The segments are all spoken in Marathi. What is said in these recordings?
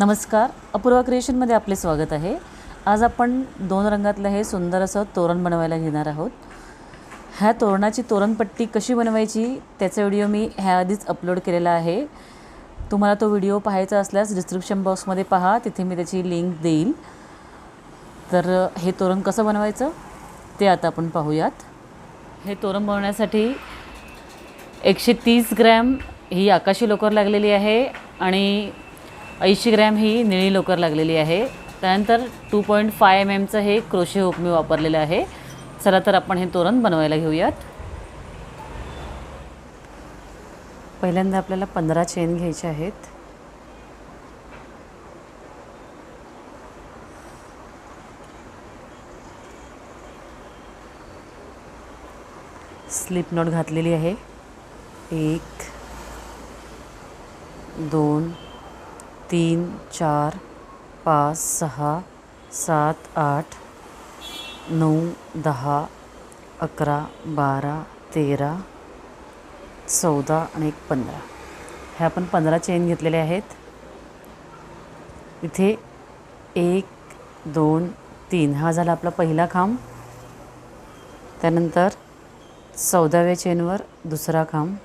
नमस्कार, अपूर्वा क्रिएशनमध्ये आपले स्वागत आहे। आज आपण 2 रंगातलं हे सुंदर असं तोरण बनवायला घेणार आहोत। ह्या तोरणाची तोरणपट्टी कशी बनवायची त्याचा व्हिडिओ मी ह्याआधीच अपलोड केलेला आहे। तुम्हाला तो व्हिडिओ पाहायचा असल्यास डिस्क्रिप्शन बॉक्समध्ये पहा, तिथे मी त्याची लिंक देईल। तर हे तोरण कसं बनवायचं ते आता आपण पाहूयात। हे तोरण बनवण्यासाठी 130 ग्रॅम ही आकाशी लोकर लागलेली आहे आणि 80 ग्रॅम ही निळी लोकर लागलेली आहे। त्यानंतर 2.5 mm चं हे क्रोशे हुक मी वापरलेलं आहे। चला तर आपण हे तोरण बनवायला घेऊयात। पहिल्यांदा आपल्याला 15 चेन घ्यायचे आहेत। स्लिप नॉट घातलेली आहे। 1 2 3 4 5 6 7 8 9 10 11 12 13 14 आणि 15 हे आपण 15 चेन घेतलेले आहेत। इथे 1 2 3 हा झाला आपला पहिला खांब। त्यानंतर 14व्या चेनवर दुसरा खांब,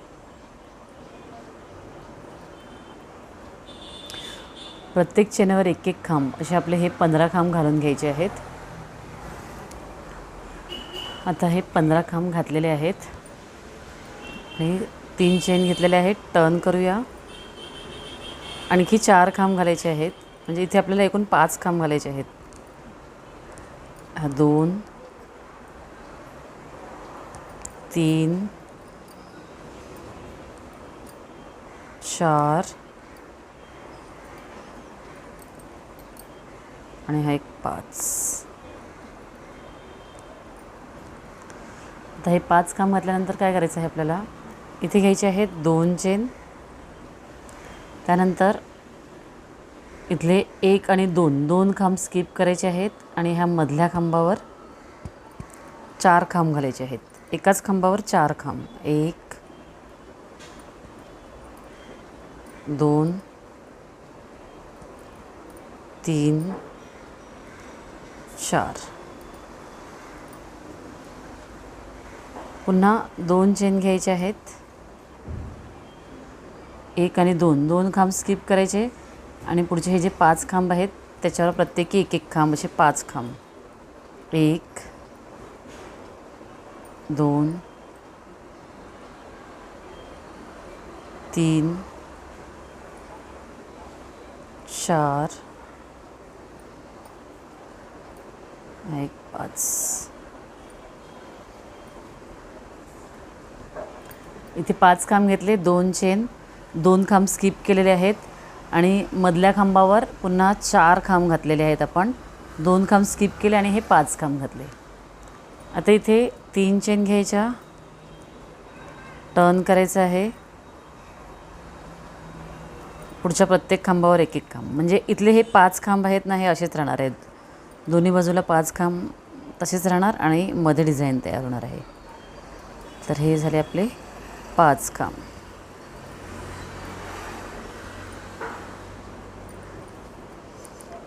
प्रत्येक चेनवर एक एक खांब असे आपले हे 15 खांब घालून घ्यायचे आहेत। आता हे 15 खांब घातलेले आहेत आणि 3 चेन घेतलेले आहेत। टर्न करूया, आणखी 4 खांब घालायचे आहेत, म्हणजे इथे आपल्याला एकूण 5 खांब घालायचे आहेत। 2 3 4 आणि हा एक 5। आता हे 5 खांब घातल्यानंतर काय करायचं आहे आपल्याला, इथे घ्यायचे आहेत 2 चेन। त्यानंतर इथले 1 आणि 2 खांब स्किप करायचे आहेत आणि ह्या मधल्या खांबावर 4 खांब घालायचे आहेत। एकाच खांबावर 4 खांब, 1 2 3 4। पुन्हा 2 चेन घ्यायचे आहेत। 1 आणि 2 खांब स्किप करायचे आणि पुढचे हे जे 5 खांब आहेत त्याच्यावर प्रत्येकी एक एक खांब, असे 5 खांब। 1 2 3 4 एक 5। इथे 5 खांब घेतले, 2 चेन, 2 खांब स्किप केलेले आहेत आणि मधल्या खांबावर पुन्हा 4 खांब घातलेले आहेत आपण। 2 खांब स्किप केले आणि हे 5 खांब घातले। आता इथे 3 चेन घ्यायच्या, टर्न करायचं आहे, पुढच्या प्रत्येक खांबावर एक एक खांब, म्हणजे इथले हे 5 खांब आहेत ना, हे असेच राहणार आहेत। दोन्ही बाजूला 5 खांब तसेच राहणार आणि मध्ये डिझाईन तयार होणार आहे। तर हे झाले आपले 5 खांब।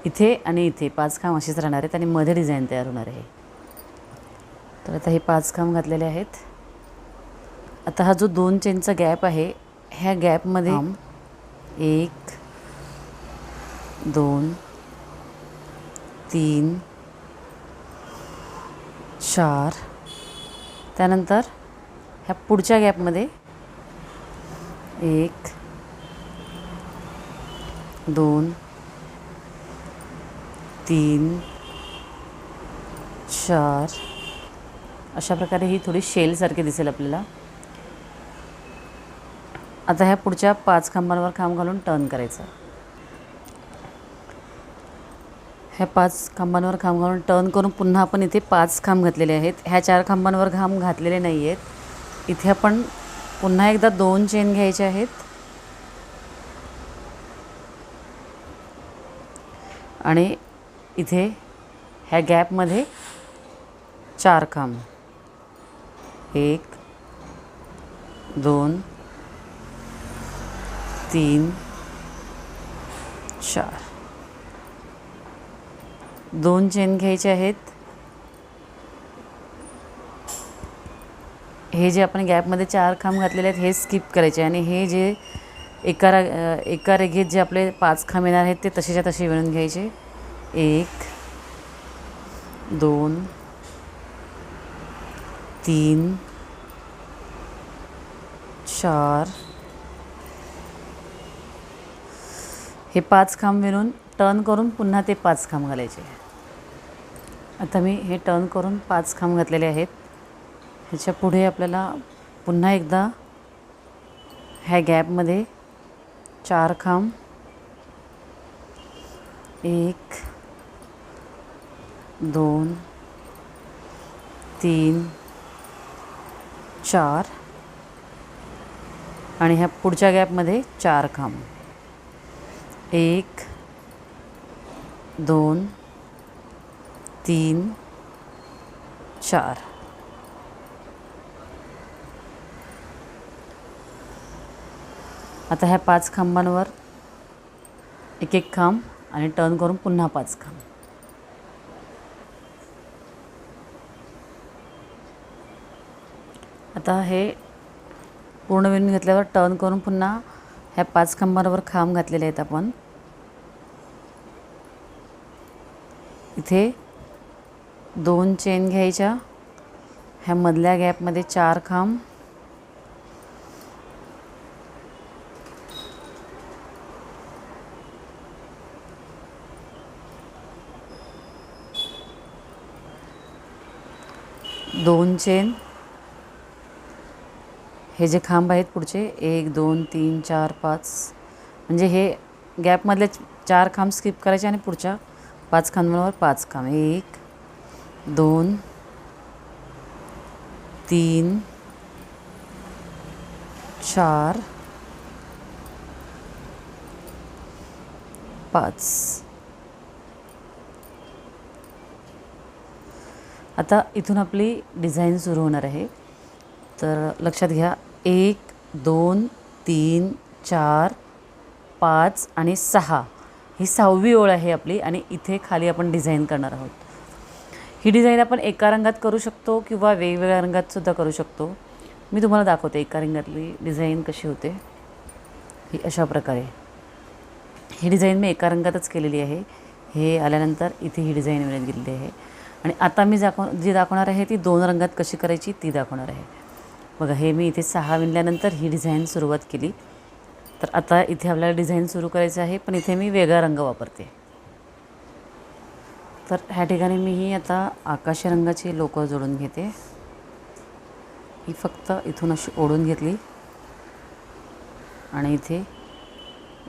इथे आणि इथे 5 खांब असेच राहणार आहेत आणि मध्ये डिझाईन तयार होणार आहे। तर आता हे 5 खांब घातलेले आहेत। आता हा जो 2 चेनचा गॅप आहे, ह्या गॅपमध्ये 1 2 3 4, त्यानंतर ह्या पुढच्या गॅपमध्ये 1 2 3 4 अशा प्रकारे ही थोडी शेलसारखी दिसेल आपल्याला। आता ह्या पुढच्या 5 खांबांवर खांब घालून टर्न करायचं। ह्या 5 खांबांवर खांब घालून टर्न करून पुन्हा आपण इथे 5 खांब घातलेले आहेत। ह्या 4 खांबांवर खांब घातलेले नाही आहेत। इथे आपण पुन्हा एकदा 2 चेन घ्यायचे आहेत आणि इथे ह्या गॅपमध्ये 4 खांब, 1 2 3 4 2 चेन घ्यायचे आहेत. हे जे आपण गॅपमध्ये 4 खांब घातलेले आहेत हे स्किप करायचे आणि हे जे एका रेघेत जे आपले 5 खांब येणार आहेत ते तसेच्या तसे विणून घ्यायचे. 1 2 3 4 हे 5 खांब विणून टर्न करून पुन्हा ते 5 खांब घालायचे. आता मी हे टर्न करून 5 खांब घातलेले आहेत. ह्याच्या पुढे आपल्याला पुन्हा एकदा ह्या गॅपमध्ये 4 खांब 1 2 3 4 आणि ह्या पुढच्या गॅपमध्ये 4 खांब 1 2 3 4. आता ह्या 5 खांबांवर एक एक खांब आणि टर्न करून पुन्हा 5 खांब. आता हे पूर्ण विणून घेतल्यावर टर्न करून पुन्हा ह्या 5 खांबांवर खांब घातलेले आहेत आपण. इथे 2 चेन घ्यायच्या. ह्या मधल्या गॅपमध्ये 4 खांब दोन चेन. हे जे खांब आहेत पुढचे 1 2 3 4 5 म्हणजे हे गॅपमधले 4 खांब स्किप करायचे आणि पुढच्या 5 खांबांवर 5 खांब 1 2 3 4 5. आता इथून आपली डिझाईन सुरू होणार आहे. तर लक्षात घ्या 1 2 3 4 5 आणि 6 ही 6वी ओळ आहे आपली आणि इथे खाली आपण डिझाईन करणार आहोत. ही डिझाईन आपण एका रंगात करू शकतो किंवा वेगवेगळ्या रंगात सुद्धा करू शकतो. मी तुम्हाला दाखवते एका रंगातली डिझाईन कशी होते. ही अशा प्रकारे ही डिझाईन मी एका रंगातच केलेली आहे. हे आल्यानंतर इथे ही डिझाईन मिळत गेलेली आहे आणि आता मी जी दाखवणार आहे ती 2 रंगात कशी करायची ती दाखवणार आहे. बघा हे मी इथे 6 विणल्यानंतर ही डिझाईन सुरुवात केली. तर आता इथे आपल्याला डिझाईन सुरू करायचं आहे पण इथे मी वेगळा रंग वापरते. तर ह्या ठिकाणी मी ही आता आकाशी रंगाची लोकर जोडून घेते. ही फक्त इथून अशी ओढून घेतली आणि इथे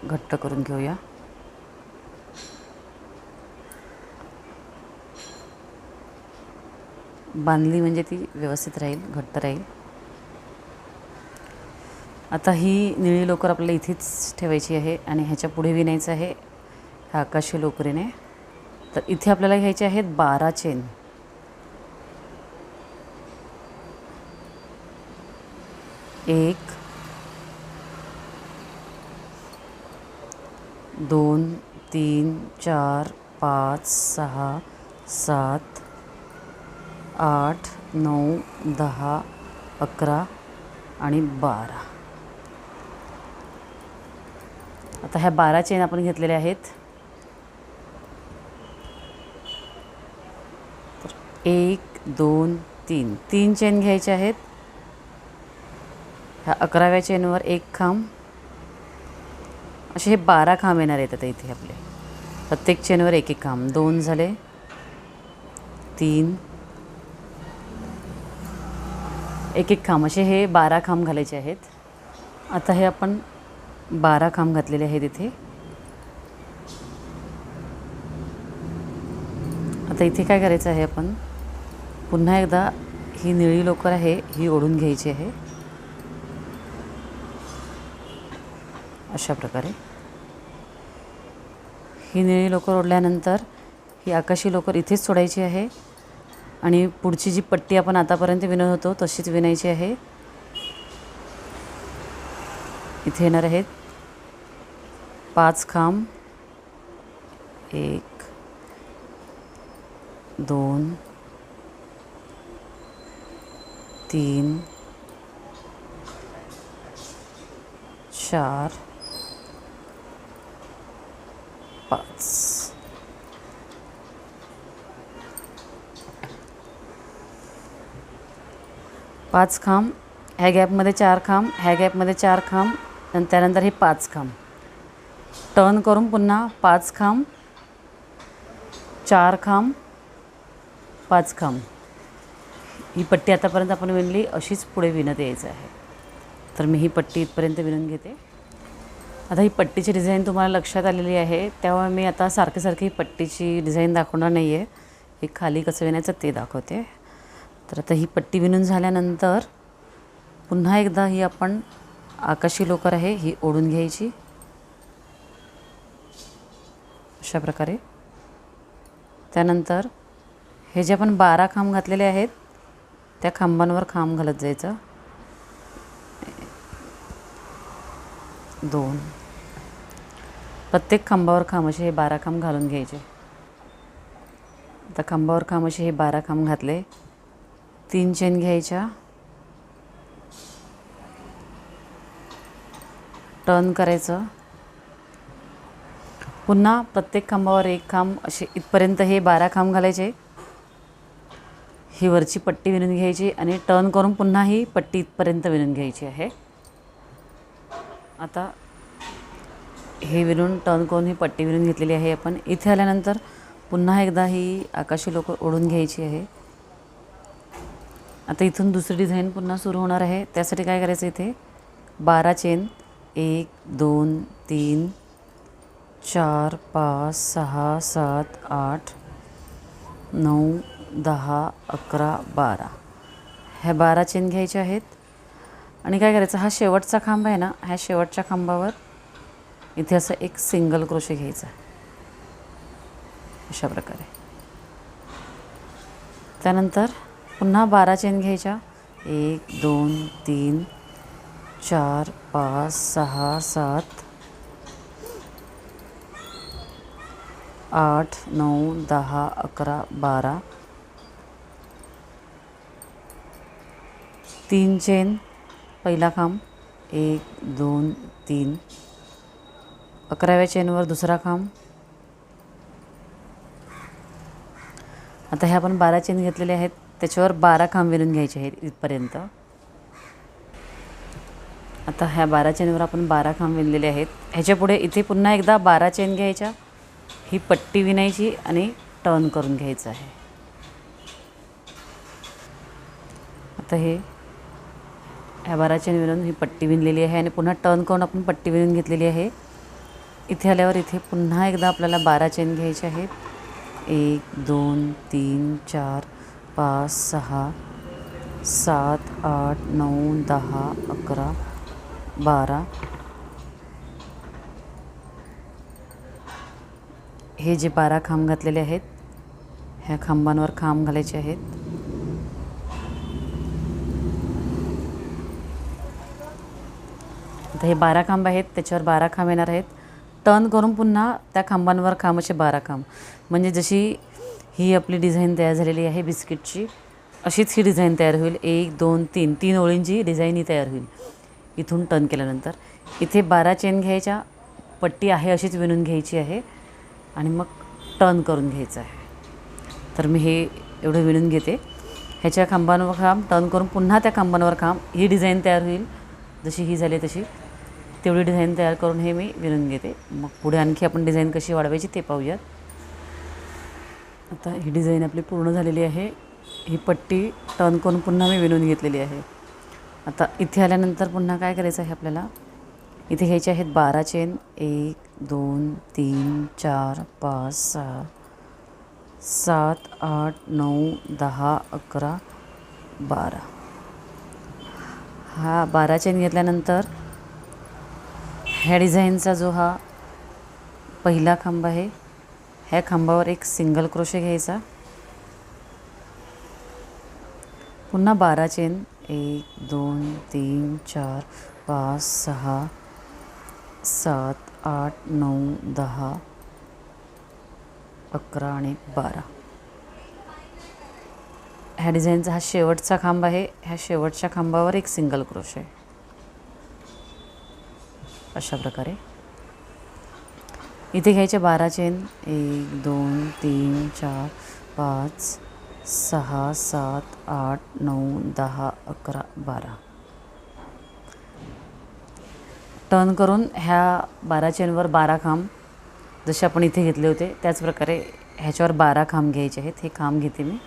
घट्ट करून घेऊया. बांधली म्हणजे ती व्यवस्थित राहील, घट्ट राहील. आता ही निळी लोकर आपल्याला इथेच ठेवायची आहे आणि ह्याच्या पुढे विणायचं आहे ह्या आकाशी लोकरीने. तर इथे आपल्याला घ्यायचे आहेत 12 चेन. 1 2 3 4 5 6 7 8 9 10 11 आणि 12. आता ह्या 12 चेन आपण घेतलेल्या आहेत. तर 1 2 3 3 चेन घ्यायचे आहेत. ह्या 11व्या चेनवर 1 खांब असे हे 12 खांब येणार आहेत. आता इथे आपले प्रत्येक चेनवर 1 1 खांब. 2 झाले 3 1 1 खांब असे हे 12 खांब घालायचे आहेत. आता हे आपण 12 खांब घातलेले आहेत इथे. आता इथे काय करायचं आहे आपण पुन्हा एकदा ही निळी लोकर आहे ही ओढून घ्यायची आहे अशा प्रकारे. ही निळी लोकर ओढल्यानंतर ही आकाशी लोकर इथेच सोडायची आहे आणि पुढची जी पट्टी आपण आतापर्यंत विणत होतो तशीच विणायची आहे. इथे येणार आहेत 5 खांब 1 2 3 4 5. पाच खांब, ह्या गॅपमध्ये 4 खांब, ह्या गॅपमध्ये 4 खांब आणि त्यानंतर हे 5 खांब. टर्न करून पुन्हा 5 खांब, 4 खांब, 5 खांब. ही पट्टी आतापर्यंत आपण विणली अशीच पुढे विणत यायचं आहे. तर मी ही पट्टी इथपर्यंत विणून घेते. आता ही पट्टीची डिझाईन तुम्हाला लक्षात आलेली आहे, त्यामुळे मी आता सारखी ही पट्टीची डिझाईन दाखवणार नाही आहे. हे खाली कसं विणायचं ते दाखवते. तर आता ही पट्टी विणून झाल्यानंतर पुन्हा एकदा ही आपण आकाशी लोकर आहे ही ओढून घ्यायची अशा प्रकारे. त्यानंतर हे जे आपण 12 खांब घातलेले आहेत त्या खांबांवर खांब घालत जायचं. 2 प्रत्येक खांबावर खांब असे हे 12 खांब घालून घ्यायचे. आता खांबावर खांब असे हे 12 खांब घातले. 3 चेन घ्यायच्या, टर्न करायचं. पुन्हा प्रत्येक खांबावर 1 खांब असे इथपर्यंत हे 12 खांब घालायचे. ही वरची पट्टी विणून घ्यायची आणि टर्न करून पुन्हा ही पट्टी इथपर्यंत विणून घ्यायची आहे. आता हे विणून टर्न करून ही पट्टी विणून घेतलेली आहे आपण. इथे आल्यानंतर पुन्हा एकदा ही आकाशी लोकर ओढून घ्यायची आहे. आता इथून दुसरी डिझाईन पुन्हा सुरू होणार आहे. त्यासाठी काय करायचं, इथे 12 चेन 1 2 3 4 5 6 7 8 9 10 11 12 ह्या 12 चेन घ्यायच्या आहेत. आणि काय करायचं, हा शेवटचा खांब आहे ना, ह्या शेवटच्या खांबावर इथे असं एक सिंगल क्रोशे घ्यायचा अशा प्रकारे. त्यानंतर पुन्हा 12 चेन घ्यायच्या. 1 2 3 4 5 6 7 8 9 10 11 12 3 चेन पहिला खांब, 1 2 3 11व्या चेनवर दुसरा खांब. आता ह्या आपण 12 चेन घेतलेले आहेत त्याच्यावर 12 खांब विणून घ्यायचे आहेत इथपर्यंत. आता ह्या 12 चेनवर आपण 12 खांब विणलेले आहेत. ह्याच्या पुढे इथे पुन्हा एकदा 12 चेन घ्यायच्या, ही पट्टी विणायची आणि टर्न करून घ्यायचं आहे. आता ह्या 12 चेन विणून ही पट्टी विणलेली आहे आणि पुन्हा टर्न करून आपण पट्टी विणून घेतलेली आहे. इथे आल्यावर इथे पुन्हा एकदा आपल्याला 12 चेन घ्यायचे आहेत. 1 2 3 4 5 6 7 8 9 10 11 12 हे जे 12 खांब घातलेले आहेत ह्या खांबांवर खांब घालायचे आहेत. आता हे 12 खांब आहेत त्याच्यावर 12 खांब येणार आहेत. टर्न करून पुन्हा त्या खांबांवर खांब असे 12 खांब, म्हणजे जशी ही आपली डिझाईन तयार झालेली आहे बिस्किटची अशीच ही डिझाईन तयार होईल. 1 2 3 3 ओळींची डिझाईन ही तयार होईल. इथून टर्न केल्यानंतर इथे 12 चेन घ्यायच्या, पट्टी आहे अशीच विणून घ्यायची आहे आणि मग टर्न करून घ्यायचं आहे. तर मी हे एवढं विणून घेते. ह्याच्या खांबांवर खांब, टर्न करून पुन्हा त्या खांबांवर खांब, ही डिझाईन तयार होईल. जशी ही झाली तशी तेवढी डिझाईन तयार करून हे मी विणून घेते. मग पुढे आणखी आपण डिझाईन कशी वाढवायची ते पाहूयात. आता ही डिझाईन आपली पूर्ण झालेली आहे. ही पट्टी टर्न करून पुन्हा मी विणून घेतलेली आहे. आता इथे आल्यानंतर पुन्हा काय करायचं आहे आपल्याला, इथे घ्यायचे आहेत 12 चेन. 1 2 3 4 5 6 7 8 9 10 11 12 हा 12 चेन घेतल्यानंतर ह्या डिझाईनचा जो हा पहिला खांब आहे ह्या खांबावर एक सिंगल क्रोशे घ्यायचा. पुन्हा 12 चेन. 1 2 3 4 5 6 7 8 9 10 11 आणि 12 ह्या डिझाईनचा हा शेवटचा खांब आहे. ह्या शेवटच्या खांबावर एक सिंगल क्रोशे अशा प्रकारे. इथे घ्यायचे 12 चेन. 1 2 3 4 5 6 7 8 9 10 11 12. टर्न करून ह्या 12 चेनवर 12 खांब जसे आपण इथे घेतले होते त्याच प्रकारे ह्याच्यावर 12 खांब घ्यायचे आहेत. हे खांब घेते मी.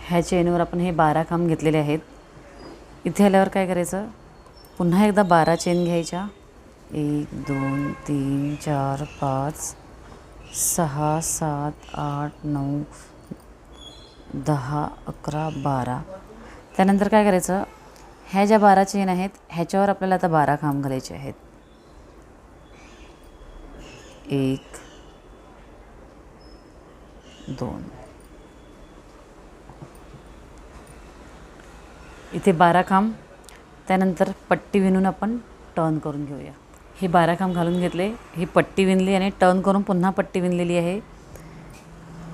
ह्या चेनवर आपण हे 12 खांब घेतलेले आहेत. इथे आल्यावर काय करायचं, पुन्हा एकदा 12 चेन घ्यायच्या. 1 2 3 4 5 6 7 8 9 10 11 12. त्यानंतर काय करायचं, ह्या ज्या 12 चेन आहेत ह्याच्यावर आपल्याला आता 12 खांब घालायचे आहेत. 1 2. इथे 12 खांब. त्यानंतर पट्टी विणून आपण टर्न करून घेऊया. हे 12 खांब घालून घेतले. ही पट्टी विणली आणि टर्न करून पुन्हा पट्टी विणलेली आहे.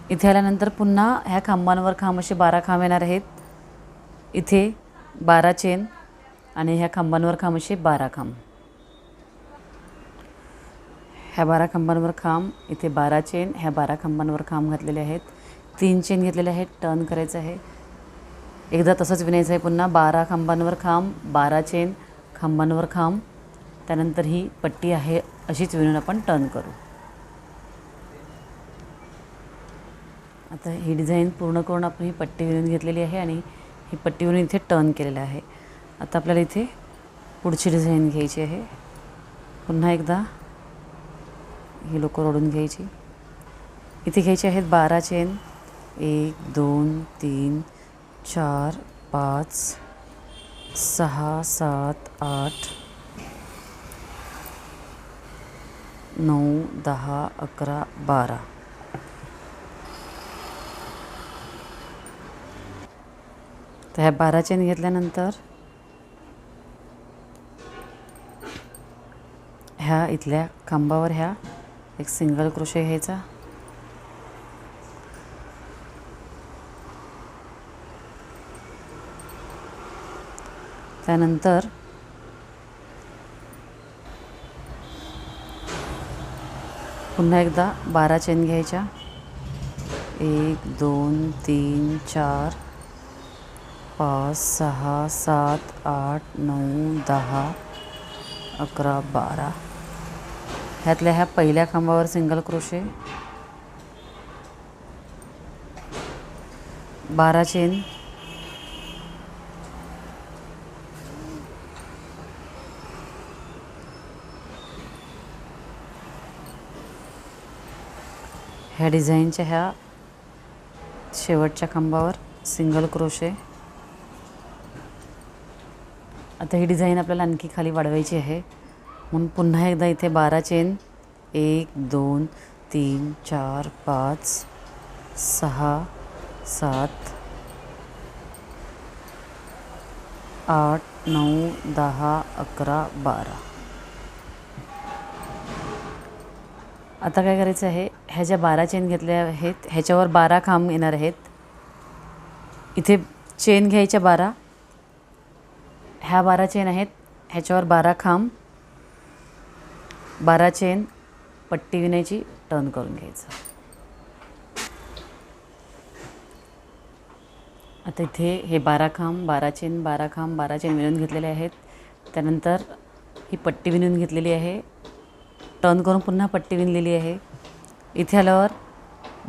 इथे आल्यानंतर पुन्हा ह्या खांबांवर खांब असे 12 खांब येणार आहेत. इथे 12 चेन आणि ह्या खांबांवर खांब असे 12 खांब. ह्या 12 खांबांवर खांब, इथे 12 चेन, ह्या 12 खांबांवर खांब घातलेले आहेत. 3 चेन घेतलेले आहेत. टर्न करायचं आहे. एकदा तसंच विणायचं आहे. पुन्हा 12 खांबांवर खांब, 12 चेन, खांबांवर खांब. त्यानंतर ही पट्टी आहे अशीच विणून आपण टर्न करू. आता ही डिझाईन पूर्ण करून आपण ही पट्टी विणून घेतलेली आहे आणि ही पट्टी विणून इथे टर्न केलेलं आहे. आता आपल्याला इथे पुढची डिझाईन घ्यायची आहे. पुन्हा एकदा ही लोकर ओढून घ्यायची. इथे घ्यायचे आहेत 12 चेन. 1 2 3 4 5 6 7 8 9 10 11 12. तर ह्या 12 चेन घेतल्यानंतर ह्या इथल्या खांबावर ह्या एक सिंगल क्रोशे घ्यायचा. त्यानंतर पुन्हा एकदा 12 चेन घ्यायच्या. 1 2 3 4 5 6 7 8 9 10 11 12. ह्यातल्या ह्या पहिल्या खांबावर सिंगल क्रोशे, 12 चेन, ह्या डिझाईनच्या ह्या शेवटच्या खांबावर सिंगल क्रोशे. आता ही डिझाईन आपल्याला आणखी खाली वाढवायची आहे म्हणून पुन्हा एकदा इथे 12 चेन. 1 2 3 4 5 6 7 8 9 10 11 12. आता काय करायचं आहे, ह्या ज्या 12 चेन घेतल्या आहेत ह्याच्यावर 12 खांब येणार आहेत. इथे चेन घ्यायच्या 12. ह्या 12 चेन आहेत, ह्याच्यावर 12 खांब, 12 चेन, पट्टी विणायची, टर्न करून घ्यायचं. आता इथे हे 12 खांब, 12 चेन, 12 खांब, 12 चेन विणून घेतलेले आहेत. त्यानंतर ही पट्टी विणून घेतलेली आहे. टर्न करून पुन्हा पट्टी विणलेली आहे. इथे आल्यावर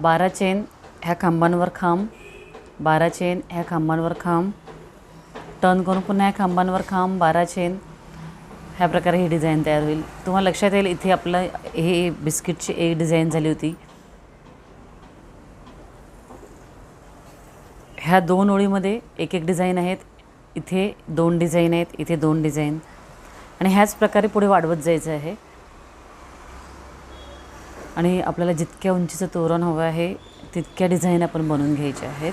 12 चेन, ह्या खांबांवर खांब, 12 चेन, ह्या खांबांवर खांब, टर्न करून पुन्हा ह्या खांबांवर खांब, 12 चेन. ह्या प्रकारे ही डिझाईन तयार होईल. तुम्हाला लक्षात येईल इथे आपलं हे बिस्किटची एक डिझाईन झाली होती. ह्या 2 ओळीमध्ये एक एक डिझाईन आहेत. इथे 2 डिझाईन आहेत, इथे 2 डिझाईन, आणि ह्याच प्रकारे पुढे वाढवत जायचं आहे. आणि आपल्याला जितक्या उंचीचं तोरण हवं आहे तितक्या डिझाईन आपण बनवून घ्यायच्या आहेत.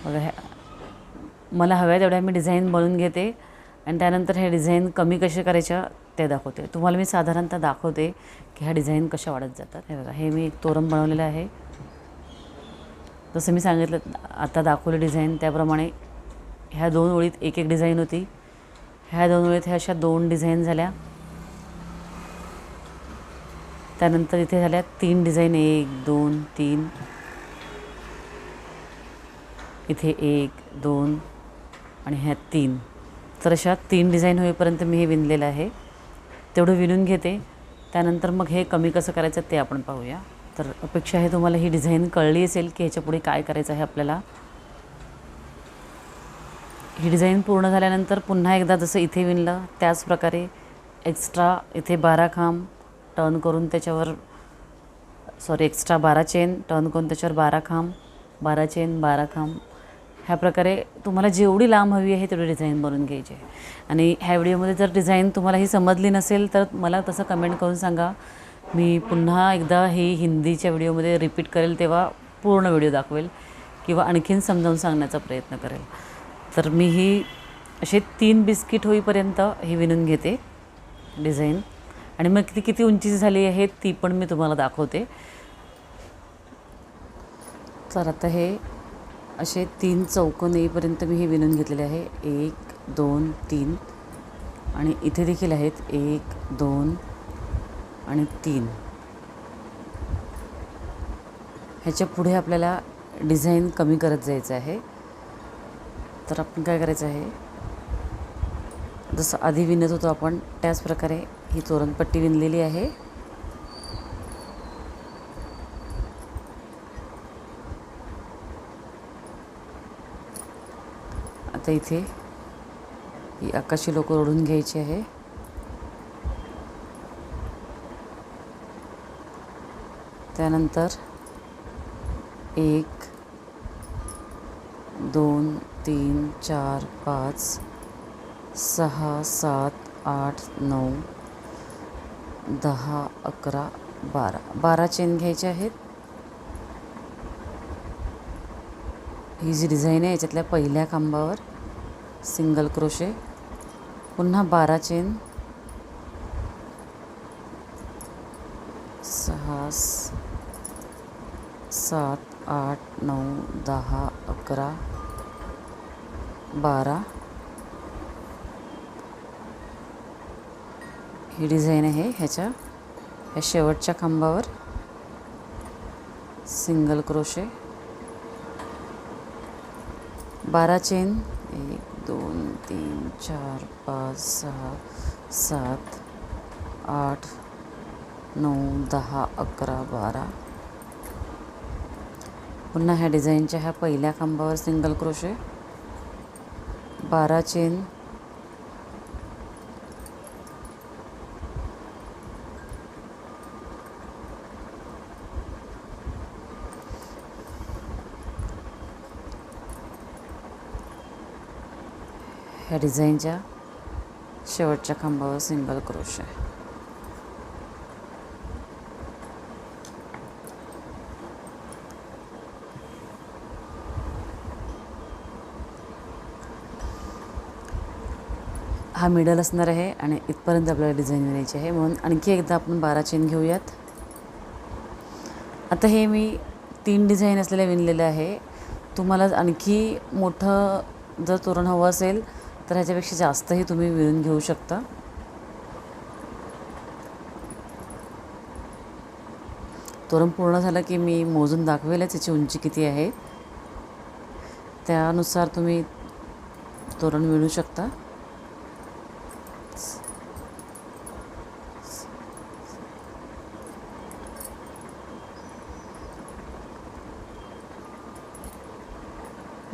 बघा, ह्या मला हव्या तेवढ्या मी डिझाईन बनवून घेते आणि त्यानंतर हे डिझाईन कमी कसे करायच्या ते दाखवते. तुम्हाला मी साधारणतः दाखवते की ह्या डिझाईन कशा वाढत जातात. हे बघा, हे मी एक तोरण बनवलेलं आहे. जसं मी सांगितलं आता दाखवलं डिझाईन त्याप्रमाणे ह्या 2 ओळीत एक एक डिझाईन होती, ह्या 2 ओळीत ह्या अशा 2 डिझाईन झाल्या, त्यानंतर इथे झाल्या 3 डिझाईन, 1 2 3, इथे 1 2 आणि ह्या 3. तर अशा 3 डिझाईन होईपर्यंत मी हे विणलेलं आहे. तेवढं विणून घेते, त्यानंतर मग हे कमी कसं करायचं ते आपण पाहूया. तर अपेक्षा आहे तुम्हाला ही डिझाईन कळली असेल की ह्याच्या पुढे काय करायचं आहे आपल्याला. ही डिझाईन पूर्ण झाल्यानंतर पुन्हा एकदा जसं इथे विणलं त्याच प्रकारे एक्स्ट्रा इथे 12 खांब टर्न करून त्याच्यावर एक्स्ट्रा 12 चेन टर्न करून त्याच्यावर 12 खांब, 12 चेन, 12 खांब, ह्या प्रकारे तुम्हाला जेवढी लांब हवी आहे तेवढी डिझाईन बनवून घ्यायची आहे. आणि ह्या व्हिडिओमध्ये जर डिझाईन तुम्हाला ही समजली नसेल तर मला तसं कमेंट करून सांगा. मी पुन्हा एकदा ही हिंदीच्या व्हिडिओमध्ये रिपीट करेल, तेव्हा पूर्ण व्हिडिओ दाखवेल किंवा आणखीन समजावून सांगण्याचा प्रयत्न करेल. तर मी ही असे 3 बिस्किट होईपर्यंत ही विणून घेते डिझाईन, आणि मग ती किती उंचीची झाली आहे ती पण मी तुम्हाला दाखवते. तर आता हे असे 3 चौकोन येईपर्यंत मी हे विणून घेतलेले आहे. 1 2 3 आणि इथे देखील आहेत 1 2 आणि 3. ह्याच्या पुढे आपल्याला डिझाईन कमी करत जायचं आहे. तर आपण काय करायचं आहे, जसं आधी विणत होतो आपण त्याच प्रकारे ही तोरणपट्टी विणलेली आहे. आता इथे ही आकाशी लोकर ओढून घ्यायची आहे. त्यानंतर 1 2 3 4 5 6 7 8 9 10 11 12 चेन घ्यायचे आहेत. ही जी डिझाईन आहे याच्यातल्या पहिल्या खांबावर सिंगल क्रोशे, पुन्हा 12 चेन, 6 7 8 9 10 11 12. ही डिझाईन आहे. ह्या शेवटच्या खांबावर सिंगल क्रोशे, 12 चेन, 1 2 3 4 5 6 7 8 9 10 11 12. पुन्हा ह्या डिझाईनच्या ह्या पहिल्या खांबावर सिंगल क्रोशे, 12 चेन, ह्या डिझाईनच्या शेवटच्या खांबावर सिंगल क्रोशे. हा मिडल असणार आहे आणि इथपर्यंत आपल्याला डिझाईन विणायची आहे, म्हणून आणखी एकदा आपण 12 चेन घेऊयात. आता हे मी 3 डिझाईन असलेल्या विणलेलं आहे. तुम्हाला आणखी मोठं जर तोरण हवं असेल तर ह्याच्यापेक्षा जास्तही तुम्ही विणून घेऊ शकता. तोरण पूर्ण झालं की मी मोजून दाखवेलच याची उंची किती आहे, त्यानुसार तुम्ही तोरण विणू शकता.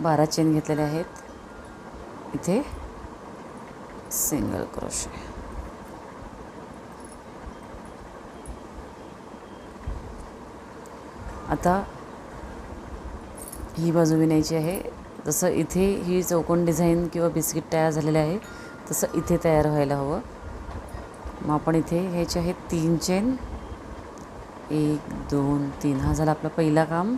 बारा चेन घेतलेले आहेत. इथे सिंगल क्रोशे. आता ही बाजू विणायची आहे. जसं इथे ही चौकोन डिझाईन किंवा बिस्किट तयार झालेले आहे तसं इथे तयार व्हायला हवं. मग आपण इथे ह्याचे आहेत 3 चेन, 1 2 3. हा झाला आपला पहिला काम.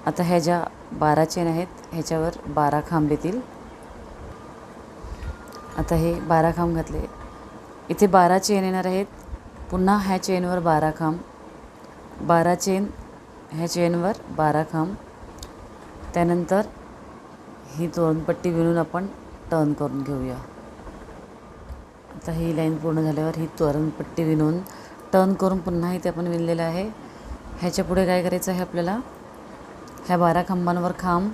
आता ह्या ज्या 12 चेन आहेत ह्याच्यावर 12 खांब येतील. आता हे 12 खांब घातले. इथे 12 चेन येणार आहेत पुन्हा ह्या चेनवर 12 खांब, 12 चेन ह्या चेनवर 12 खांब. त्यानंतर ही तोरणपट्टी विणून आपण टर्न करून घेऊया. आता ही लाईन पूर्ण झाल्यावर ही तोरणपट्टी विणून टर्न करून पुन्हा इथे आपण विणलेलं आहे. ह्याच्या पुढे काय करायचं आहे आपल्याला, ह्या 12 खांबांवर खांब,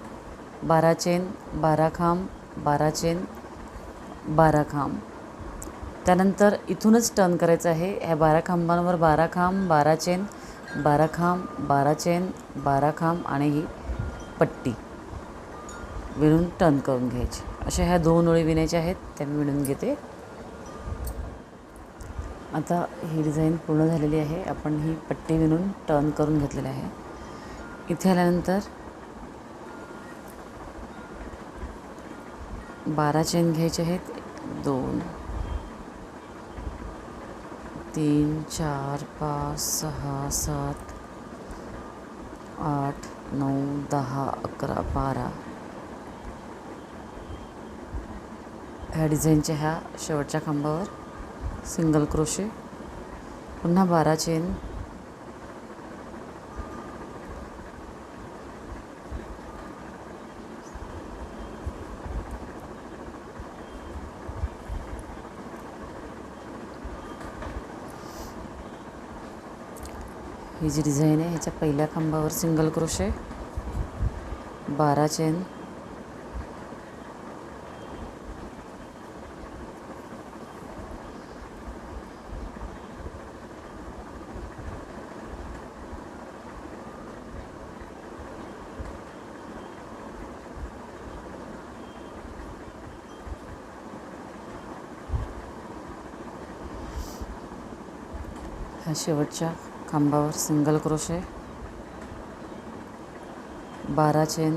12 चेन, 12 खांब, 12 चेन, 12 खांब. त्यानंतर इथूनच टर्न करायचं आहे. ह्या 12 खांबांवर 12 खांब, 12 चेन, 12 खांब, 12 चेन, 12 खांब आणि ही पट्टी विणून टर्न करून घ्यायची. अशा ह्या 2 ओळी विणायच्या आहेत, त्या मी विणून घेते. आता ही डिझाईन पूर्ण झालेली आहे. आपण ही पट्टी विणून टर्न करून घेतलेली आहे. इथे आल्यानंतर 12 चेन घ्यायचे आहेत. 2 3 4 5 6 7 8 9 10 11 12. ह्या डिझाईनच्या ह्या शेवटच्या खांबावर सिंगल क्रोशे, पुन्हा 12 चेन, ही जी डिझाईन आहे ह्याच्या पहिल्या खांबावर सिंगल क्रोशे, 12 चेन, ह्या शेवटच्या खांबावर सिंगल क्रोशे, 12 चेन,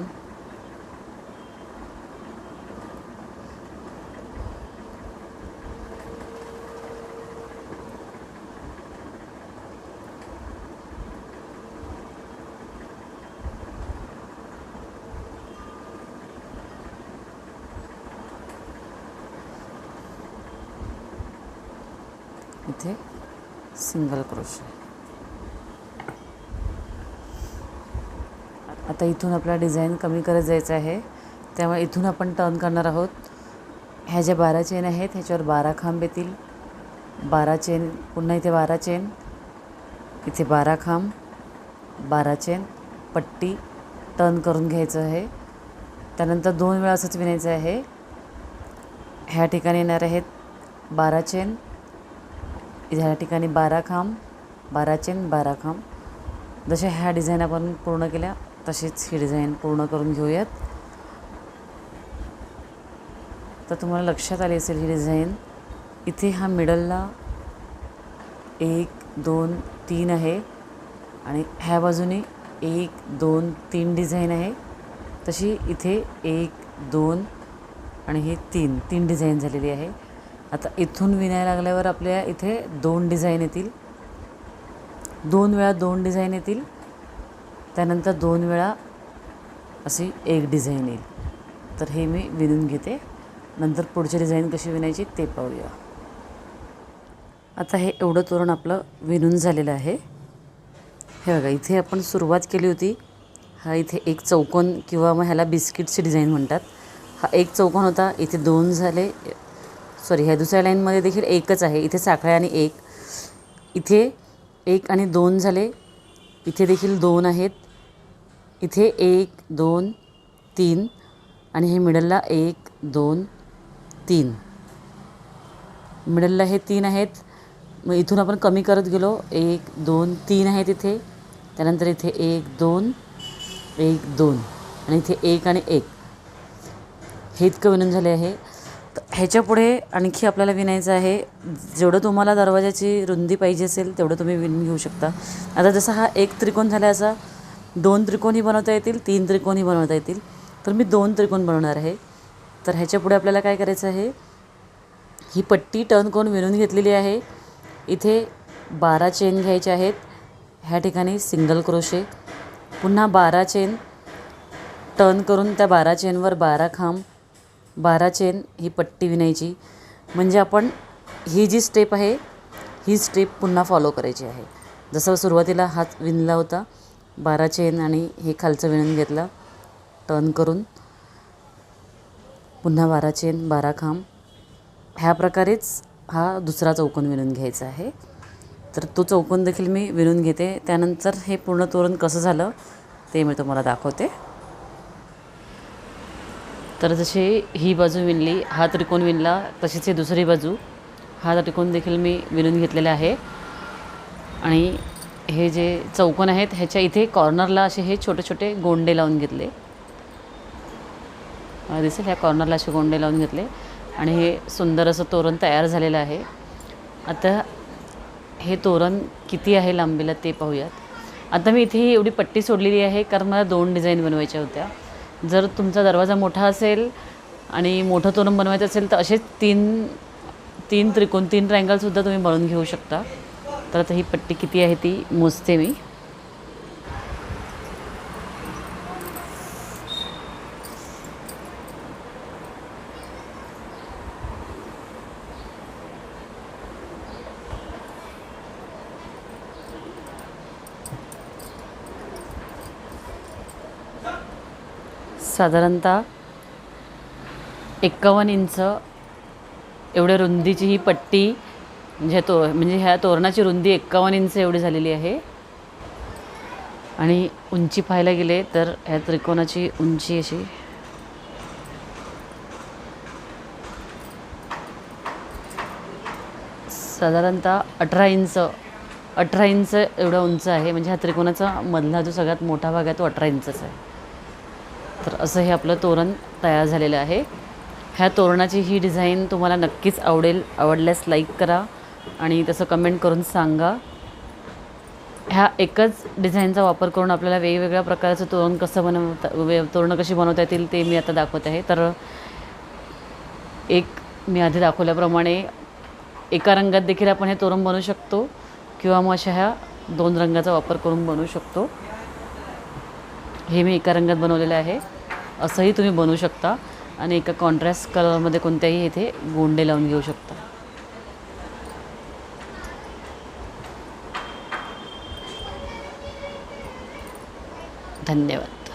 इथे सिंगल क्रोशे. आता इथून आपला डिझाईन कमी करत जायचं आहे, त्यामुळे इथून आपण टर्न करणार आहोत. ह्या ज्या 12 चेन आहेत ह्याच्यावर 12 खांब येतील, 12 चेन, पुन्हा इथे 12 चेन, इथे 12 खांब, 12 चेन, पट्टी टर्न करून घ्यायचं आहे. त्यानंतर 2 वेळा असंच विणायचं आहे. ह्या ठिकाणी येणार आहेत 12 चेन, ह्या ठिकाणी 12 खांब, 12 चेन, 12 खांब. जशा ह्या डिझाईन आपण पूर्ण केल्या तशीच ही डिझाईन पूर्ण करून घेऊयात. तर तुम्हाला लक्षात आली असेल ही डिझाईन. इथे हा मिडलला 1 2 3 आहे आणि ह्या बाजूने 1 2 3 डिझाईन आहे. तशी इथे 1 2 आणि हे 3 डिझाईन झालेली आहे. आता इथून विणायला लागल्यावर आपल्या इथे 2 डिझाईन येतील, 2 वेळा 2 डिझाईन येतील. त्यानंतर 2 वेळा अशी 1 डिझाईन येईल. तर हे मी विणून घेते, नंतर पुढची डिझाईन कशी विणायची ते पाहूया. आता हे एवढं तोरण आपलं विणून झालेलं आहे. हे बघा, इथे आपण सुरुवात केली होती. हा इथे एक चौकोन किंवा मग ह्याला बिस्किटची डिझाईन म्हणतात. हा एक चौकोन होता, इथे 2 झाले. सॉरी, ह्या दुसऱ्या लाईनमध्ये देखील एकच आहे. इथे साखळ्या आणि 1, इथे 1 आणि 2 झाले. इथे देखील 2 आहेत. इथे 1 2 3 आणि हे मिडलला 1 2 3. मिडलला हे 3 आहेत. मग इथून आपण कमी करत गेलो. 1 2 3 आहेत इथे. त्यानंतर इथे 1 2 1 2 आणि इथे 1 आणि 1. हे इतकं विणून झाले आहे. तर ह्याच्या पुढे आणखी आपल्याला विणायचं आहे. जेवढं तुम्हाला दरवाजाची रुंदी पाहिजे असेल तेवढं तुम्ही विणून घेऊ शकता. आता जसा हा एक त्रिकोण झाला, असा 2 त्रिकोणही बनवता येतील, 3 त्रिकोणही बनवता येतील. तर मी 2 त्रिकोण बनवणार आहे. तर ह्याच्या पुढे आपल्याला काय करायचं आहे, ही पट्टी टर्न करून विणून घेतलेली आहे. इथे 12 चेन घ्यायचे आहेत. ह्या ठिकाणी सिंगल क्रोशे, पुन्हा 12 चेन टर्न करून त्या 12 चेनवर 12 खांब, 12 चेन ही पट्टी विणायची. म्हणजे आपण ही जी स्टेप आहे ही स्टेप पुन्हा फॉलो करायची आहे. जसं सुरुवातीला हात विणला होता 12 चेन आणि हे खालचं विणून घेतलं टर्न करून, पुन्हा 12 चेन 12 खांब, ह्या प्रकारेच हा दुसरा चौकोन विणून घ्यायचा आहे. तर तो चौकोन देखील मी विणून घेते. त्यानंतर हे पूर्ण तोरण कसं झालं ते मी तुम्हाला दाखवते. तर जशी ही बाजू विणली, हा त्रिकोण विणला, तशीच ही दुसरी बाजू, हा त्रिकोण देखील मी विणून घेतलेला आहे. आणि हे जे चौकोन आहेत ह्याच्या इथे कॉर्नरला असे हे छोटे छोटे गोंडे लावून घेतले, दिसेल ह्या कॉर्नरला असे गोंडे लावून घेतले आणि हे सुंदर असं तोरण तयार झालेलं आहे. आता हे तोरण किती आहे लांबीला ते पाहूयात. आता मी इथे एवढी पट्टी सोडलेली आहे कारण मला 2 डिझाईन बनवायच्या होत्या. जर तुमचा दरवाजा मोठा असेल आणि मोठं तोरण बनवायचं असेल तर असेच तीन त्रिकोण 3 ट्रायंगलसुद्धा तुम्ही बनवून घेऊ शकता. तर आता ही पट्टी किती आहे ती मोजते मी. साधारणतः 51 इंच एवढ्या रुंदीची ही पट्टी, म्हणजे ह्या तोरणाची रुंदी 51 इंच एवढी झालेली आहे. आणि उंची पाहायला गेले तर ह्या त्रिकोणाची उंची अशी साधारणतः 18 इंच एवढा उंच आहे. म्हणजे ह्या त्रिकोणाचा मधला जो सगळ्यात मोठा भाग आहे तो 18 इंचच आहे. तर असं हे आपलं तोरण तयार झालेलं आहे. ह्या तोरणाची ही डिझाईन तुम्हाला नक्कीच आवडेल. आवडल्यास लाईक करा आणि तसं कमेंट करून सांगा. ह्या एकच डिझाईनचा वापर करून आपल्याला वेगवेगळ्या प्रकारचं तोरण तोरणं कशी बनवता येतील ते मी आता दाखवत आहे. तर मी आधी दाखवल्याप्रमाणे एका रंगात देखील आपण हे तोरण बनवू शकतो किंवा मग अशा ह्या 2 रंगाचा वापर करून बनवू शकतो. हे मी एका रंगात बनवलेलं आहे. असंही तुम्ही बनवू शकता आणि एका कॉन्ट्रास्ट कलरमध्ये कोणत्याही इथे गोंडे लावून घेऊ शकता. धन्यवाद.